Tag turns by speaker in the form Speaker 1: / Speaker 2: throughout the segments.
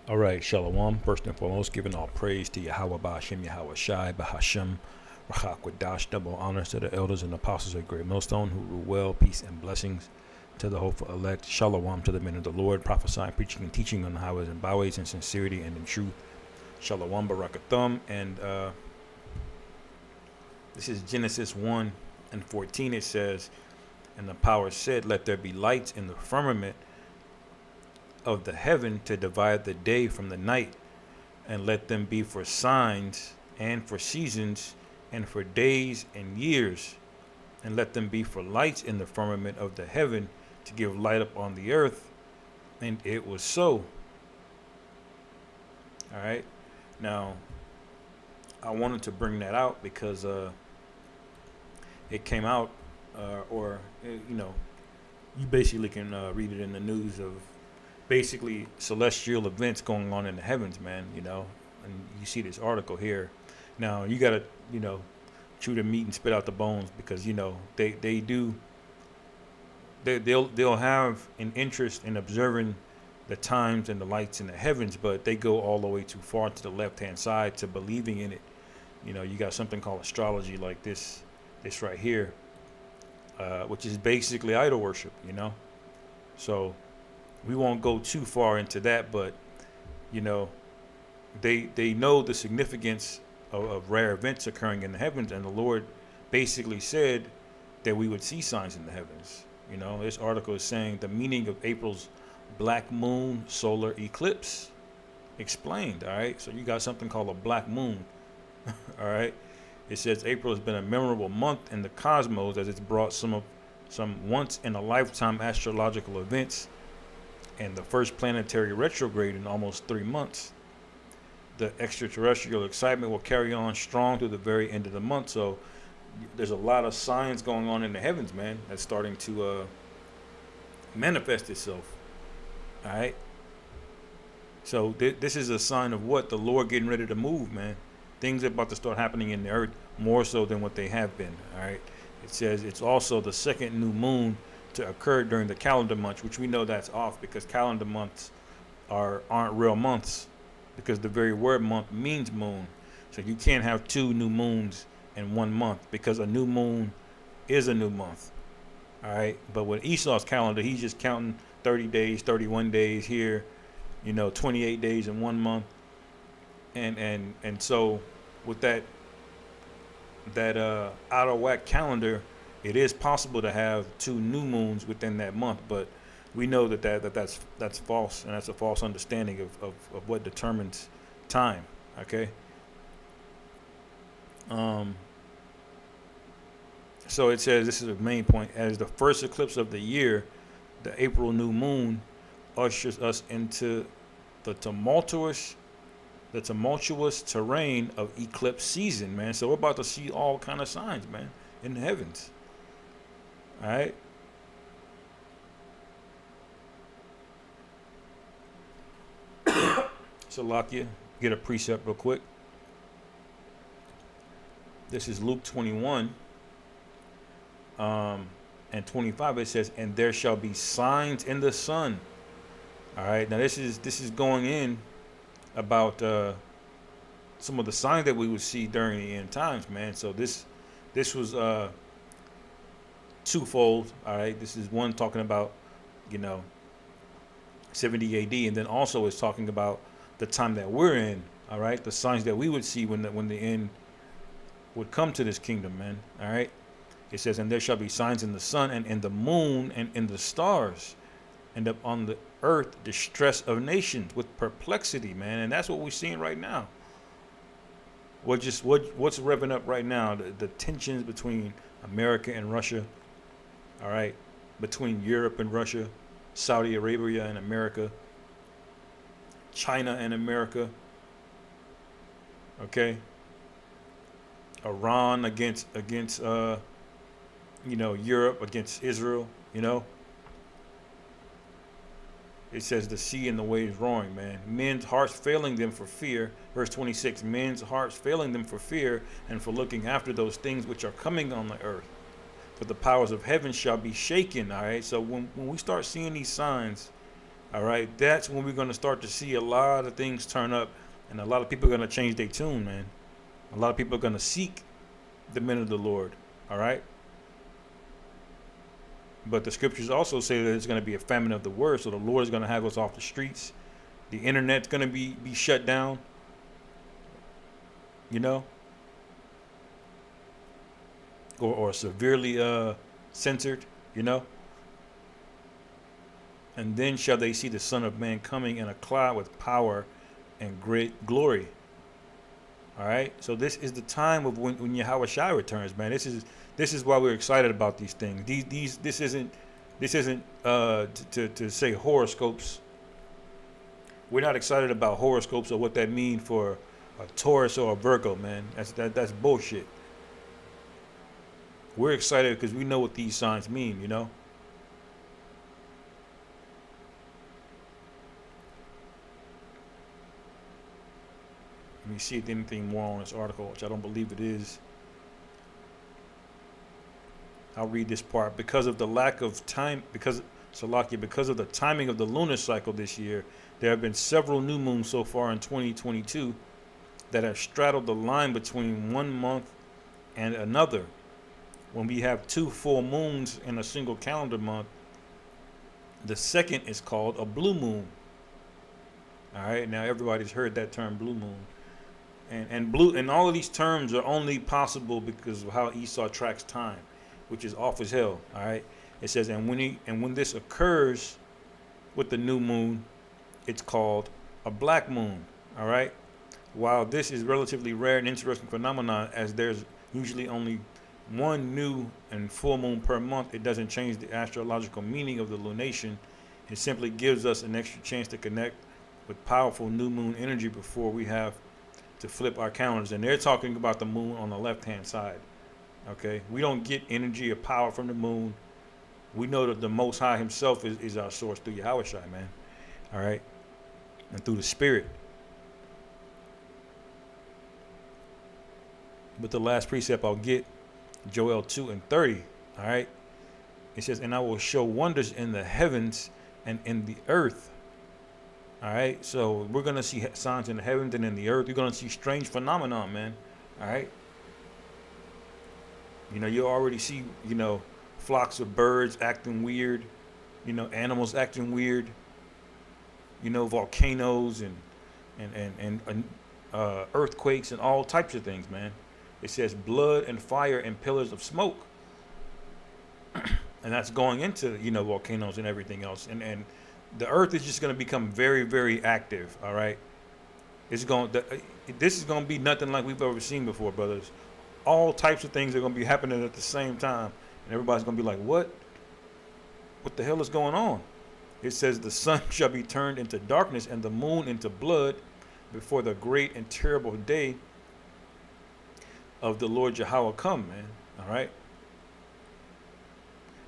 Speaker 1: All right, Shalom. First and foremost, giving all praise to Yahweh Ba'ashem, Yahweh Shai, Bahashem, Rachakwadash, double honors to the elders and apostles of Great Millstone who rule well, peace and blessings to the hopeful elect. Shalom to the men of the Lord, prophesying, preaching, and teaching on the highways and byways in sincerity and in truth. Shalom, Barakathum. And this is Genesis 1 and 14. It says, "And the power said, let there be lights in the firmament of the heaven to divide the day from the night, and let them be for signs and for seasons and for days and years, and let them be for lights in the firmament of the heaven to give light upon the earth." And it was so. All right. Now, I wanted to bring that out because it came out, you basically can read it in the news of basically celestial events going on in the heavens, man, and you see this article here. Now you gotta, chew the meat and spit out the bones, because they'll have an interest in observing the times and the lights in the heavens, but they go all the way too far to the left hand side to believing in it. You got something called astrology, like this right here, which is basically idol worship, so we won't go too far into that, but they know the significance of rare events occurring in the heavens, and the Lord basically said that we would see signs in the heavens. This article is saying the meaning of April's black moon solar eclipse explained. All right, so you got something called a black moon. All right, it says April has been a memorable month in the cosmos as it's brought some once in a lifetime astrological events and the first planetary retrograde in almost 3 months. The extraterrestrial excitement will carry on strong through the very end of the month. So there's a lot of signs going on in the heavens, man, that's starting to manifest itself. All right. So this is a sign of what? The Lord getting ready to move, man. Things are about to start happening in the earth more so than what they have been. All right. It says it's also the second new moon to occur during the calendar months, which we know that's off, because calendar months aren't real months, because the very word month means moon. So you can't have two new moons in 1 month, because a new moon is a new month. All right. But with Esau's calendar, he's just counting 30 days, 31 days here, 28 days in 1 month. And so with that out of whack calendar, it is possible to have two new moons within that month, but we know that's false, and that's a false understanding of what determines time. Okay. So it says, this is the main point: as the first eclipse of the year, the April new moon ushers us into the tumultuous terrain of eclipse season, man. So we're about to see all kind of signs, man, in the heavens. All right. So Lakia, get a precept real quick. This is Luke 21 and 25. It says, "And there shall be signs in the sun." All right. Now this is going in about some of the signs that we would see during the end times, man. So this was twofold. All right, this is one talking about 70 AD, and then also it's talking about the time that we're in. All right, the signs that we would see when the end would come to this kingdom, man. All right, it says, "And there shall be signs in the sun and in the moon and in the stars, and upon the earth distress of nations with perplexity," man. And that's what we're seeing right now. What's revving up right now? The tensions between America and Russia. All right, between Europe and Russia, Saudi Arabia and America, China and America. Okay, Iran against Europe, against Israel. It says the sea and the waves roaring, man. Men's hearts failing them for fear. Verse 26, men's hearts failing them for fear and for looking after those things which are coming on the earth. But the powers of heaven shall be shaken. All right. So when we start seeing these signs All right, that's when we're going to start to see a lot of things turn up, and a lot of people are going to change their tune, man. A lot of people are going to seek the men of the Lord. All right. But the scriptures also say that it's going to be a famine of the word. So the Lord is going to have us off the streets. The internet's going to be shut down. You know, or severely censored. You know. And then shall they see the Son of Man coming in a cloud with power and great glory. All right. So this is the time of when Yahweh Shai returns, man. This is why we're excited about these things. This isn't to say horoscopes. We're not excited about horoscopes or what that means for a Taurus or a Virgo, man. That's bullshit. We're excited because we know what these signs mean, you know. Let me see if there's anything more on this article, which I don't believe it is. I'll read this part. Because of the lack of time, because of the timing of the lunar cycle this year, there have been several new moons so far in 2022 that have straddled the line between one month and another. When we have 2 full moons in a single calendar month, the second is called a blue moon. All right, now everybody's heard that term, blue moon. And all of these terms are only possible because of how Esau tracks time, which is off as hell. All right, it says, and when this occurs with the new moon, it's called a black moon. All right, while this is relatively rare and interesting phenomenon, as there's usually only one new and full moon per month, it doesn't change the astrological meaning of the lunation. It simply gives us an extra chance to connect with powerful new moon energy before we have to flip our calendars. And they're talking about the moon on the left-hand side. Okay, we don't get energy or power from the moon. We know that the Most High Himself is our source through Yahweh Shai, man. All right, and through the Spirit. But the last precept I'll get, Joel 2:30. All right, it says, "And I will show wonders in the heavens and in the earth." All right, so we're gonna see signs in the heavens and in the earth. You're gonna see strange phenomenon, man. All right. You know, you already see, flocks of birds acting weird, animals acting weird, volcanoes and earthquakes and all types of things, man. It says blood and fire and pillars of smoke. And that's going into, volcanoes and everything else. And the earth is just going to become very, very active, all right? This is going to be nothing like we've ever seen before, brothers. All types of things are going to be happening at the same time. And everybody's going to be like, what? What the hell is going on? It says the sun shall be turned into darkness and the moon into blood before the great and terrible day of the Lord Yahweh come, man. All right?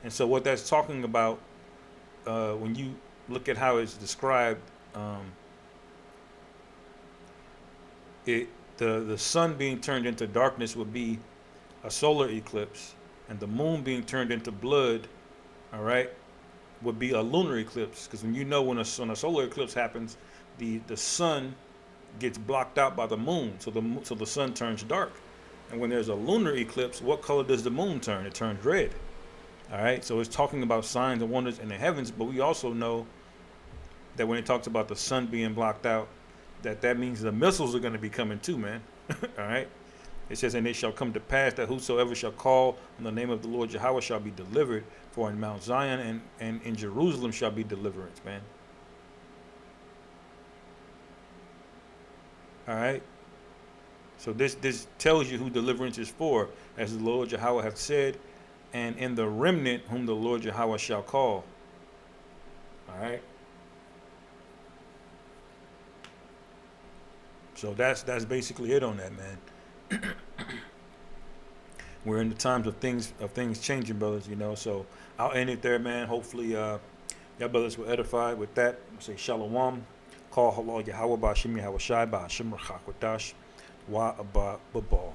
Speaker 1: And so what that's talking about, when you look at how it's described, the sun being turned into darkness would be a solar eclipse, and the moon being turned into blood, all right, would be a lunar eclipse. Because when a solar eclipse happens, the sun gets blocked out by the moon, so the sun turns dark. And when there's a lunar eclipse, what color does the moon turn? It turns red. All right, so it's talking about signs and wonders in the heavens, but we also know that when it talks about the sun being blocked out, that means the missiles are going to be coming too, man. All right. It says, and it shall come to pass that whosoever shall call on the name of the Lord Yahweh shall be delivered, for in Mount Zion and in Jerusalem shall be deliverance, man. All right. So this tells you who deliverance is for, as the Lord Yahweh hath said, and in the remnant whom the Lord Yahweh shall call. All right. So that's basically it on that, man. We're in the times of things changing, brothers. So I'll end it there, man. Hopefully, y'all brothers were edified with that. I'll say shalom. Call halal Yahweh ba'ashim Yahweh Shai ba'ashim Rachak Wadash wa abba babal.